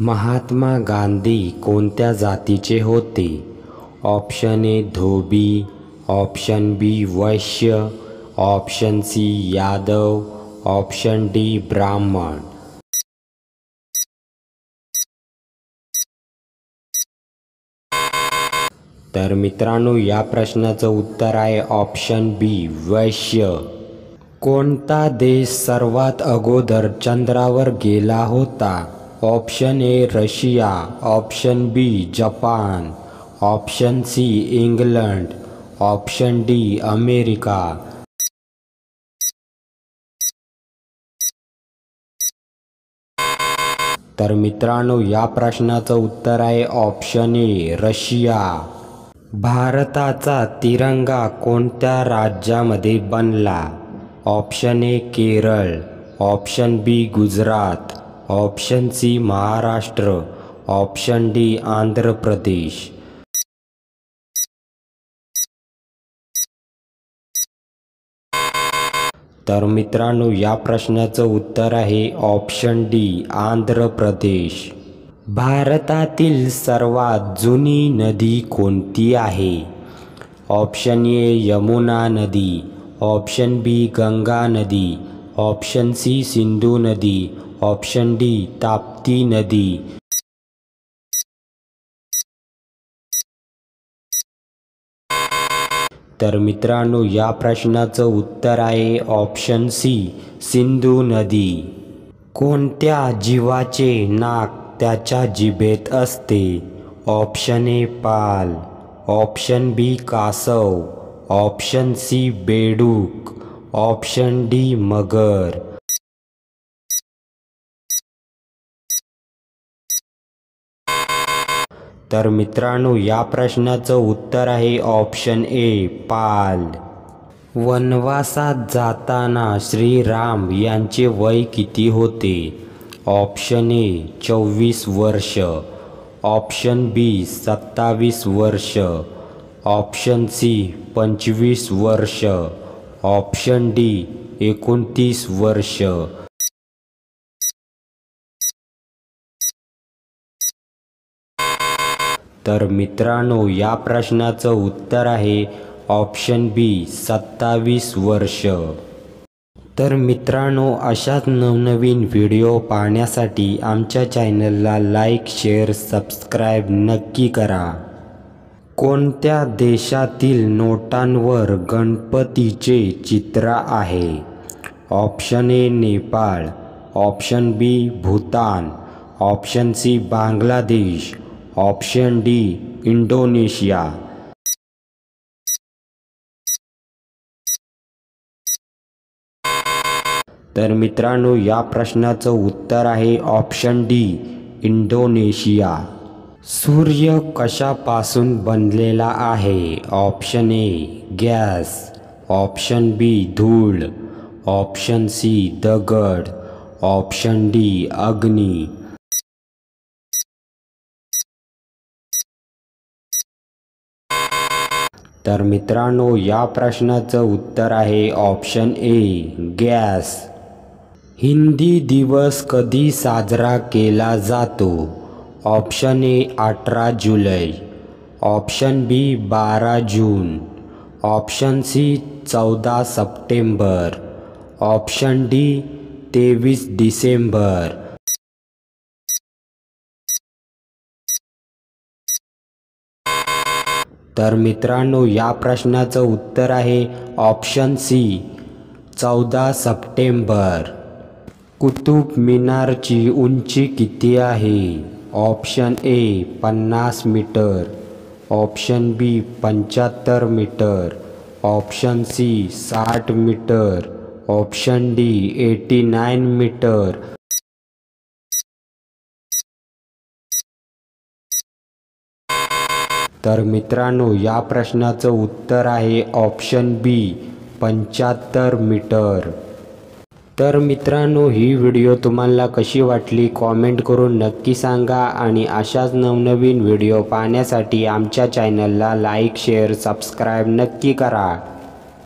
महात्मा गांधी कोणत्या जातीचे होते? ऑप्शन ए धोबी, ऑप्शन बी वैश्य, option C Yadav, option D ब्राह्मण. तर मित्रांनो, या प्रश्नाचं उत्तर आहे ऑप्शन बी वैश्य. कोणता देश सर्वात अगोदर चंद्रावर गेला होता? Option A Russia, option B Japan, option C England, option D America. तर मित्रांनो, या प्रश्नाचं उत्तर आहे ऑप्शन ए रशिया. भारताचा तिरंगा कोणत्या राज्यामध्ये बनला? Option A Kerala, option B Gujarat, option C Maharashtra, option D Andhra Pradesh. तर मित्रांनो, या प्रश्नाचं उत्तर आहे ऑप्शन डी आंध्र प्रदेश. भारतातील सर्वात जुनी नदी कोणती आहे? ऑप्शन ए यमुना नदी, ऑप्शन बी गंगा नदी, ऑप्शन सी सिंधू नदी, ऑप्शन डी ताप्ती नदी. तर मित्रांनो, या प्रश्नाचं उत्तर आहे ऑप्शन सी सिंधू नदी. कोणत्या जीवाचे नाक त्याच्या जिभेत असते? ऑप्शन ए पाल, ऑप्शन बी कासव, ऑप्शन सी बेडूक, ऑप्शन डी मगर. तर मित्रांनो, या प्रश्नाचं उत्तर आहे ऑप्शन ए पाल. वनवासात जाताना श्रीराम यांचे वय किती होते? ऑप्शन ए 24 वर्ष, ऑप्शन बी 27 वर्ष, ऑप्शन सी 25 वर्ष, ऑप्शन डी 29 वर्ष. तर मित्रांनो, या प्रश्नाचं उत्तर आहे ऑप्शन बी 27 वर्ष. तर मित्रांनो, अशाच नवनवीन व्हिडिओ पाहण्यासाठी आमच्या चॅनलला लाईक, शेअर, सबस्क्राईब नक्की करा. कोणत्या देशातील नोटांवर गणपतीचे चित्र आहे? Option A Nepal, option B Bhutan, option C Bangladesh, option D Indonesia. तर मित्रांनो, या प्रश्नाचं उत्तर आहे ऑप्शन डी इंडोनेशिया. सूर्य कशापासून बनलेला आहे? ऑप्शन ए गॅस, ऑप्शन बी धूळ, ऑप्शन सी दगड, ऑप्शन डी अग्नी. तर मित्रांनो, या प्रश्नाचं उत्तर आहे ऑप्शन ए गॅस. हिंदी दिवस कधी साजरा केला जातो? ऑप्शन ए 18 जुलै, ऑप्शन बी 12 जून, ऑप्शन सी 14 सप्टेंबर, ऑप्शन डी 23 डिसेंबर. तर मित्रांनो, या प्रश्नाचं उत्तर आहे ऑप्शन सी 14 सप्टेंबर. कुतुब मिनारची उंची किती आहे? Option A 50 metre, option B 75 metre, option C 60 metre, option D 89 metre. तर मित्रांनो, या प्रश्नाचं उत्तर आहे ऑप्शन बी 75 मीटर. तर मित्रांनो, ही व्हिडिओ तुम्हाला कशी वाटली कॉमेंट करून नक्की सांगा आणि अशाच नवनवीन व्हिडिओ पाहण्यासाठी आमच्या चॅनलला लाईक, शेअर, सबस्क्राईब नक्की करा.